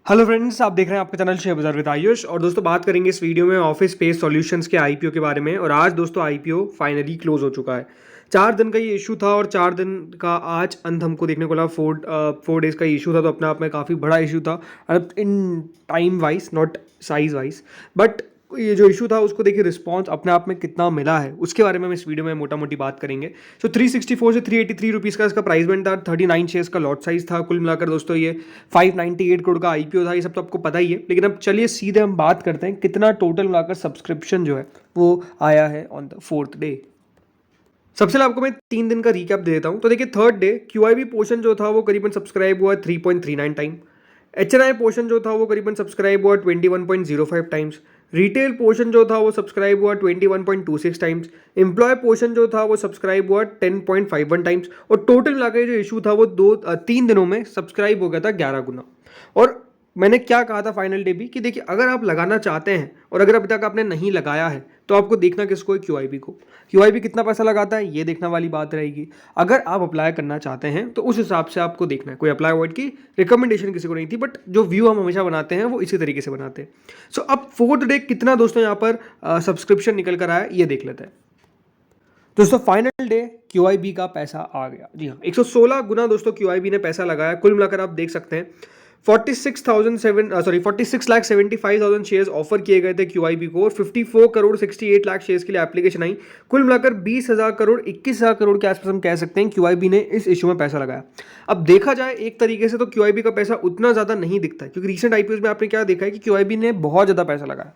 Hello friends, आप देख रहे हैं आपका चैनल शेयर बाजार विद आयुष। और दोस्तों बात करेंगे इस वीडियो में ऑफिस स्पेस सॉल्यूशंस के आईपीओ के बारे में। और आज दोस्तों आईपीओ फाइनली क्लोज हो चुका है। 4 दिन का ये इशू था और 4 दिन का आज अंत हमको देखने को लगा। 4 डेज का इशू था, तो अपने आप में काफ़ी बड़ा इशू था in time wise, not size wise. But ये जो इशू था उसको देखिए रिस्पॉन्स अपने आप में कितना मिला है, उसके बारे में हम इस वीडियो में मोटा मोटी बात करेंगे। सो 364 से 383 रुपीज़ का इसका प्राइस बैंड था। 39 शेयर्स का लॉट साइज था। कुल मिलाकर दोस्तों ये 598 करोड़ का आईपीओ था। ये सब तो आपको पता ही है, लेकिन अब चलिए सीधे हम बात करते हैं कितना टोटल मिलाकर सब्सक्रिप्शन जो है वो आया है ऑन द 4th डे। सबसे पहले आपको मैं 3 दिन का रिकैप दे देता हूँ। तो देखिए, 3rd डे क्यूआईबी पोर्शन जो था वो करीबन सब्सक्राइब हुआ 3.39 टाइम। एचएनआई पोर्शन जो था वो करीबन सब्सक्राइब हुआ 21.05 टाइम्स। रिटेल पोर्शन जो था वो सब्सक्राइब हुआ 21.26 टाइम्स। एम्प्लॉय पोर्शन जो था वो सब्सक्राइब हुआ 10.51 टाइम्स। और टोटल मिलाकर जो इशू था वो 3 दिनों में सब्सक्राइब हो गया था 11 गुना। और मैंने क्या कहा था फाइनल डे भी कि देखिए, अगर आप लगाना चाहते हैं और अगर अभी तक आपने नहीं लगाया है तो आपको देखना किसको है, क्यूआईबी को। क्यूआईबी कितना पैसा लगाता है ये देखना वाली बात रहेगी। अगर आप अप्लाई करना चाहते हैं तो उस हिसाब से आपको देखना है। कोई अप्लाई अवॉइड की रिकमेंडेशन किसी को नहीं थी, बट जो व्यू हम हमेशा बनाते हैं वो इसी तरीके से बनाते हैं। सो अब 4th डे कितना दोस्तों यहाँ पर सब्सक्रिप्शन निकल कर आया ये देख लेते हैं। दोस्तों फाइनल डे क्यूआईबी का पैसा आ गया। जी हाँ, 116 गुना दोस्तों क्यूआईबी ने पैसा लगाया। कुल मिलाकर आप देख सकते हैं 46,75,000 शेयर्स ऑफर किए गए थे क्यूआईबी को और 54 करोड़ 68 लाख शेयर्स के लिए एप्लीकेशन आई। कुल मिलाकर 20,000 करोड़ 21,000 करोड़ के आसपास हम कह सकते हैं क्यूआईबी ने इस इशू में पैसा लगाया। अब देखा जाए एक तरीके से तो क्यूआईबी का पैसा उतना ज़्यादा नहीं दिखता है, क्योंकि रिसेंट आईपीओ में आपने क्या देखा है कि क्यूआईबी ने बहुत ज़्यादा पैसा लगाया।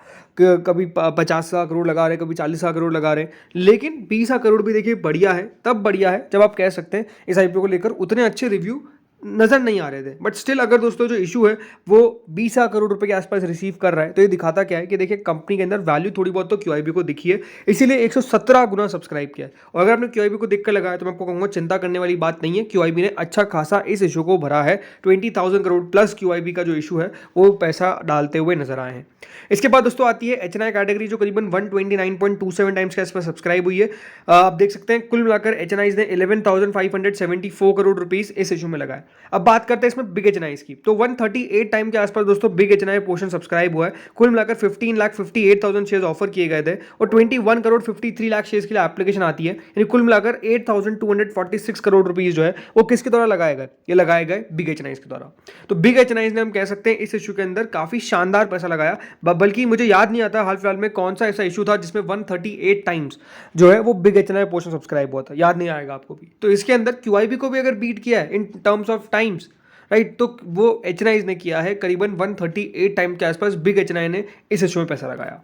कभी 50,000 करोड़ लगा रहे, कभी 40,000 करोड़ लगा रहे, लेकिन 20,000 करोड़ भी देखिए बढ़िया है। तब बढ़िया है जब आप कह सकते हैं इस आईपीओ को लेकर उतने अच्छे रिव्यू नजर नहीं आ रहे थे। बट स्टिल अगर दोस्तों जो इशू है वो 20,000 करोड़ रुपए के आसपास रिसीव कर रहा है, तो ये दिखाता क्या है कि देखिए कंपनी के अंदर वैल्यू थोड़ी बहुत तो क्यूआईबी को दिखी है, इसीलिए 117 गुना सब्सक्राइब किया है। और अगर आपने क्यूआईबी को देख कर लगाया तो मैं आपको कहूंगा चिंता करने वाली बात नहीं है। क्यूआईबी ने अच्छा खासा इस इशू को भरा है। 20,000 करोड़ प्लस क्यूआईबी का जो इशू है वो पैसा डालते हुए नजर आए हैं। इसके बाद दोस्तों आती है एचएनआई कैटेगरी, जो करीबन 129.27 टाइम्स के आसपास सब्सक्राइब हुई है। आप देख सकते हैं कुल मिलाकर एचएनआई ने 11,574 करोड़ रुपीस इस इशू में लगाया। अब बात करते हैं इसमें बिग एचएनआई की, तो 138 टाइम के आसपास दोस्तों बिग एचएनआई पोर्शन सब्सक्राइब हुआ है। कुल मिलाकर 15,58,000 शेयर्स ऑफर किए गए थे और 21 करोड़ 53 लाख शेयर्स के लिए एप्लीकेशन आती है। यानी कुल मिलाकर 8,246 करोड़ रुपीस जो है वो किसके द्वारा लगाए गए, ये लगाए गए बिग एचएनआई के द्वारा। तो बिग एचएनआई ने हम कह सकते हैं इस इशू के अंदर काफी शानदार पैसा लगाया। बल्कि मुझे याद नहीं आता हाल फिलहाल में कौन सा ऐसा इशू था जिसमें 138 टाइम्स जो है वो बिग एचएनआई पोर्शन सब्सक्राइब हुआ था, याद नहीं आएगा आपको भी। तो इसके अंदर क्यूआईबी को भी अगर बीट किया है in terms of times, right, तो वो एचएनआई ने किया है करीबन 138 टाइम के आसपास बिग एचएनआई ने इस इशू में पैसा लगाया।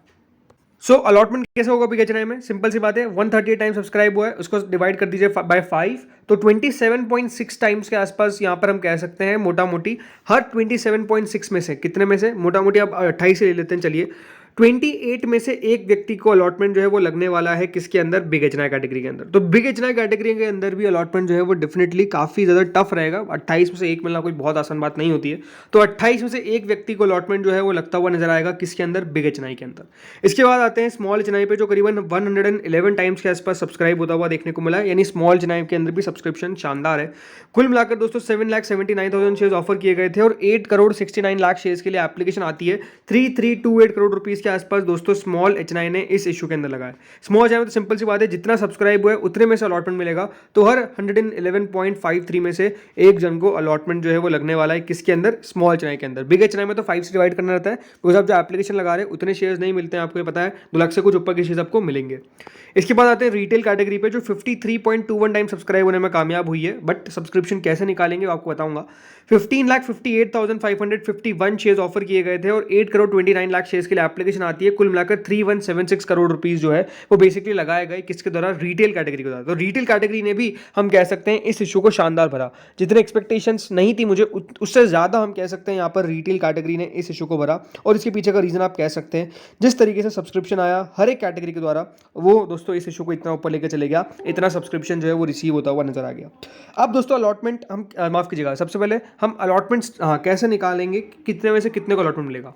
सो अलॉटमेंट कैसे होगा बिग एचएनआई में, सिंपल सी बात है। 138 टाइम सब्सक्राइब हुआ है, उसको डिवाइड कर दीजिए बाय 5, तो 27.6 टाइम्स के आसपास यहाँ पर हम कह सकते हैं मोटा मोटी। हर 27.6 में से कितने में से, मोटा मोटी आप 28 से ले लेते हैं, चलिए 28 में से एक व्यक्ति को अलॉटमेंट जो है वो लगने वाला है किसके अंदर, बिग एचएनआई कैटेगरी के अंदर। तो बिग एचएनआई कैटेगरी के अंदर भी अलॉटमेंट जो है वो डेफिनेटली काफी ज्यादा टफ रहेगा। 28 में से एक मिलना कोई बहुत आसान बात नहीं होती है। तो 28 में से एक व्यक्ति को अलॉटमेंट जो है वो लगता हुआ नजर आएगा किसके अंदर, बिग एचएनआई के अंदर। इसके बाद आते हैं स्मॉल एचएनआई पे, जो करीबन 111 टाइम्स के आसपास सब्सक्राइब होता हुआ देखने को मिला है। यानी स्मॉल एचएनआई के अंदर भी सब्सक्रिप्शन शानदार है। कुल मिलाकर दोस्तों 7,79,000 शेयर्स ऑफर किए गए थे और 8 करोड़ 69 लाख शेयर्स के लिए एप्लीकेशन आती है। 3,328 करोड़ रुपीस के आसपास दोस्तों स्मॉल एचएनआई ने इस इशू के अंदर लगाया। स्मॉल एचएनआई में तो सिंपल सी बात है, जितना सब्सक्राइब हुआ है उतने में से अलॉटमेंट मिलेगा। तो हर 111.53 में से एक जन को अलॉटमेंट जो है वो लगने वाला है किसके अंदर, स्मॉल एचएनआई के अंदर। बिग एचएनआई में तो 5 से डिवाइड करना रहता है, बिकॉज आप जो एप्लीकेशन लगा रहे हैं उतने शेयर्स नहीं मिलते हैं, आपको पता है 2 लाख से कुछ ऊपर के शेयर्स आपको मिलेंगे। इसके बाद आते हैं रिटेल कैटेगरी पे, जो 53.21 टाइम सब्सक्राइब होने में कामयाब हुई है। बट सब्सक्रिप्शन कैसे निकालेंगे आपको बताऊंगा। 15,58,551 शेयर्स ऑफर किए गए थे और 8 करोड़ 29 लाख शेयर्स के लिए एप्लीकेशन आती है। कुल मिलाकर 3176 करोड़ रुपीस जो है वो बेसिकली लगाए गए किसके द्वारा, रिटेल कैटेगरी के द्वारा। तो रिटेल कैटेगरी ने भी हम कह सकते हैं इस इशू को शानदार भरा। जितने एक्सपेक्टेशंस नहीं थी मुझे उससे ज्यादा हम कह सकते हैं यहाँ पर रिटेल कैटेगरी ने इस इशू को भरा। और इसके पीछे का रीजन आप कह सकते हैं जिस तरीके से सब्सक्रिप्शन आया हर एक कैटेगरी के द्वारा, वो दोस्तों इस इशू को इतना ऊपर लेकर चले गया, इतना सब्सक्रिप्शन जो है वो रिसीव होता हुआ नजर आ गया। अब दोस्तों अलॉटमेंट हम माफ कीजिएगा, सबसे पहले हम अलॉटमेंट्स कैसे निकालेंगे, कितने में से कितने को अलॉटमेंट मिलेगा।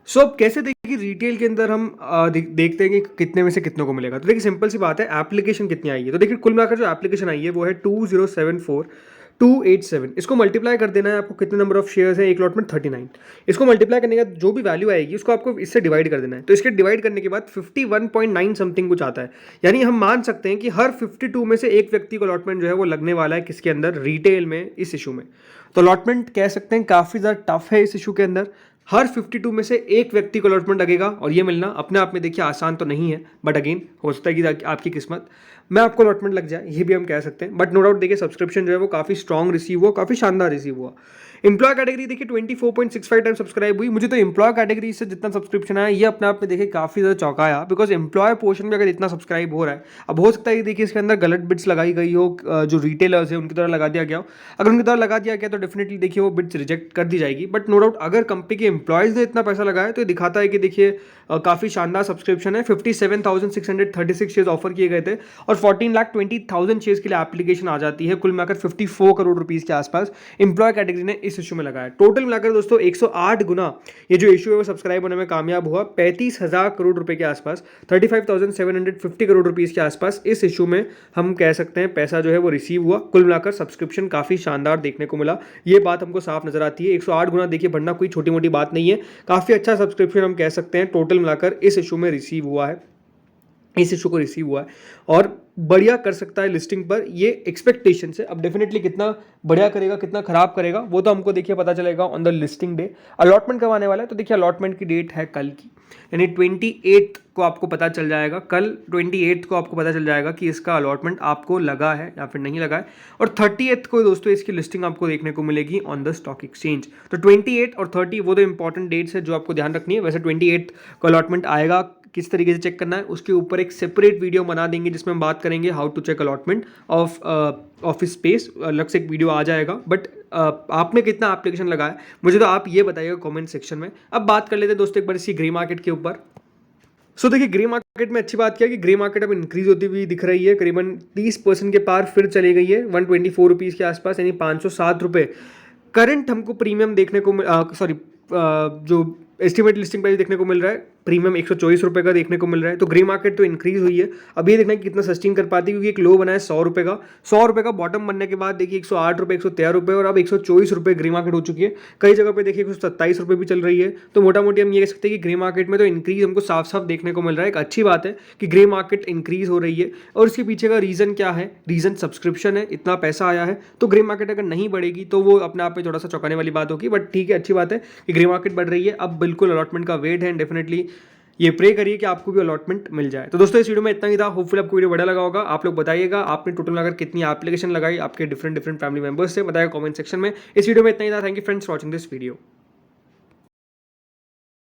सो अब कैसे देखिए रिटेल के अंदर हम देखते हैं कि कितने में से कितने को मिलेगा। तो देखिए सिंपल सी बात है, एप्लीकेशन कितनी आई है। तो देखिए कुल मिलाकर जो एप्लीकेशन आई है वो है 2074 287। इसको मल्टीप्लाई कर देना है आपको, कितने नंबर ऑफ शेयर्स है एक लॉट में 39। इसको मल्टीप्लाई करने का जो भी वैल्यू आएगी उसको आपको इससे डिवाइड कर देना है। तो इसके डिवाइड करने के बाद 51.9 समथिंग कुछ आता है। यानी हम मान सकते हैं कि हर 52 में से एक व्यक्ति को अलॉटमेंट जो है वो लगने वाला है किसके अंदर, रिटेल में, इस इशू में। तो अलॉटमेंट कह सकते हैं काफ़ी ज़्यादा टफ है इस इशू के अंदर। हर 52 में से एक व्यक्ति को अलॉटमेंट लगेगा और ये मिलना अपने आप में देखिए आसान तो नहीं है, बट अगेन हो सकता है कि आपकी किस्मत में आपको अलॉटमेंट लग जाए, ये भी हम कह सकते हैं। बट नो डाउट देखिए सब्सक्रिप्शन जो है वो काफ़ी स्ट्रॉन्ग रिसीव हुआ, काफ़ी शानदार रिसीव हुआ। एम्प्लॉय कैटेगरी देखिए 24.65 टाइम सब्सक्राइब हुई। मुझे तो एम्प्लॉय कैटेगरी से जितना सब्सक्रिप्शन आया ये अपने आप में देखिए काफ़ी ज़्यादा चौंकाया, बिकॉज एम्प्लॉय पोर्शन में अगर इतना सब्सक्राइब हो रहा है, अब हो सकता है कि देखिए इसके अंदर गलत बिट्स लगाई गई हो, जो रिटेलर्स है उनकी तरह लगा दिया गया हो। अगर उनकी तरह लगा दिया गया तो डेफिनेटली देखिए वो बिट्स रिजेक्ट कर दी जाएगी। बट नो डाउट अगर कंपनी के एम्प्लॉयज़ ने इतना पैसा लगाया तो ये दिखाता है कि देखिए काफ़ी शानदार सब्सक्रिप्शन है। 57,636 शेयर्स ऑफर किए गए थे और 14,20,000 शेयर्स के लिए एप्लीकेशन आ जाती है। कुल मिलाकर 54 करोड़ रुपीज़ के आसपास एम्प्लॉय कैटेगरी ने इस इशू में लगाया। टोटल मिलाकर दोस्तों 108 गुना ये जो इशू है वो सब्सक्राइब होने में कामयाब हुआ। 35,000 करोड़ रुपए के आसपास, 35,750 करोड़ रुपीज़ के आसपास इस इशू में हम कह सकते हैं पैसा जो है वो रिसीव हुआ। कुल मिलाकर सब्सक्रिप्शन काफ़ी शानदार देखने को मिला, ये बात हमको साफ नजर आती है। 108 गुना देखिए बढ़ना कोई छोटी मोटी बात नहीं है, काफ़ी अच्छा सब्सक्रिप्शन हम कह सकते हैं टोटल मिलाकर इस इशू में रिसीव हुआ है, इस इशू को रिसीव हुआ है और बढ़िया कर सकता है लिस्टिंग पर, ये एक्सपेक्टेशन से। अब डेफिनेटली कितना बढ़िया करेगा कितना खराब करेगा वो तो हमको देखिए पता चलेगा on the listing day. Allotment कब आने वाला है तो देखिए अलॉटमेंट की डेट है कल की, यानी 28 को आपको पता चल जाएगा। कल 28 को आपको पता चल जाएगा कि इसका अलॉटमेंट आपको लगा है या फिर नहीं लगा है। और 30 को दोस्तों इसकी लिस्टिंग आपको देखने को मिलेगी ऑन द स्टॉक एक्सचेंज। तो 28 और 30 वो तो इंपॉर्टेंट डेट्स है जो आपको ध्यान रखनी है। वैसे 28 को अलॉटमेंट आएगा, किस तरीके से चेक करना है उसके ऊपर एक सेपरेट वीडियो बना देंगे जिसमें हम बात करेंगे how to check allotment of office space, अलग से एक वीडियो आ जाएगा। बट आपने कितना एप्लीकेशन लगाया मुझे तो आप ये बताइएगा कमेंट सेक्शन में। अब बात कर लेते हैं दोस्तों एक बार इसी ग्रे मार्केट के ऊपर। सो देखिए ग्रे मार्केट में अच्छी बात क्या है कि ग्रे मार्केट अब इंक्रीज होती हुई दिख रही है, करीबन 30% के पार फिर चली गई है 124 रुपीज़ के आसपास, यानी 507 रुपये करंट हमको प्रीमियम देखने को जो एस्टिमेट लिस्टिंग प्राइस देखने को मिल रहा है, प्रीमियम 124 रुपये का देखने को मिल रहा है। तो ग्रे मार्केट तो इंक्रीज हुई है। अब ये देखना है कि कितना सस्टेन कर पाती है, क्योंकि एक लो बना है 100 रुपये का, 100 रुपये का बॉटम बनने के बाद देखिए 108 रुपये, 113 रुपये और अब 124 रुपये ग्रे मार्केट हो चुकी है। कई जगह पे देखिए 127 रुपये भी चल रही है। तो मोटा मोटी हम ये कह सकते हैं कि ग्रे मार्केट में तो इंक्रीज हमको साफ साफ देखने को मिल रहा है। एक अच्छी बात है कि ग्रे मार्केट इंक्रीज हो रही है और इसके पीछे का रीज़न क्या है, रीज़न सब्सक्रिप्शन है, इतना पैसा आया है। तो ग्रे मार्केट अगर नहीं बढ़ेगी तो वो अपने आप में थोड़ा सा चौंकाने वाली बात होगी। बट ठीक है, अच्छी बात है कि ग्रे मार्केट बढ़ रही है। अब बिल्कुल अलॉटमेंट का वेट है एंड डेफिनेटली ये प्रे करिए कि आपको भी अलॉटमेंट मिल जाए। तो दोस्तों इस वीडियो में इतना ही था। होपफुली आपको वीडियो बढ़िया लगा होगा। आप लोग बताइएगा आपने टोटल अगर कितनी एप्लीकेशन लगाई आपके डिफरेंट फैमिली मेंबर्स से, बताइएगा कमेंट सेक्शन में। इस वीडियो में इतना ही था। Thank you friends for watching this video.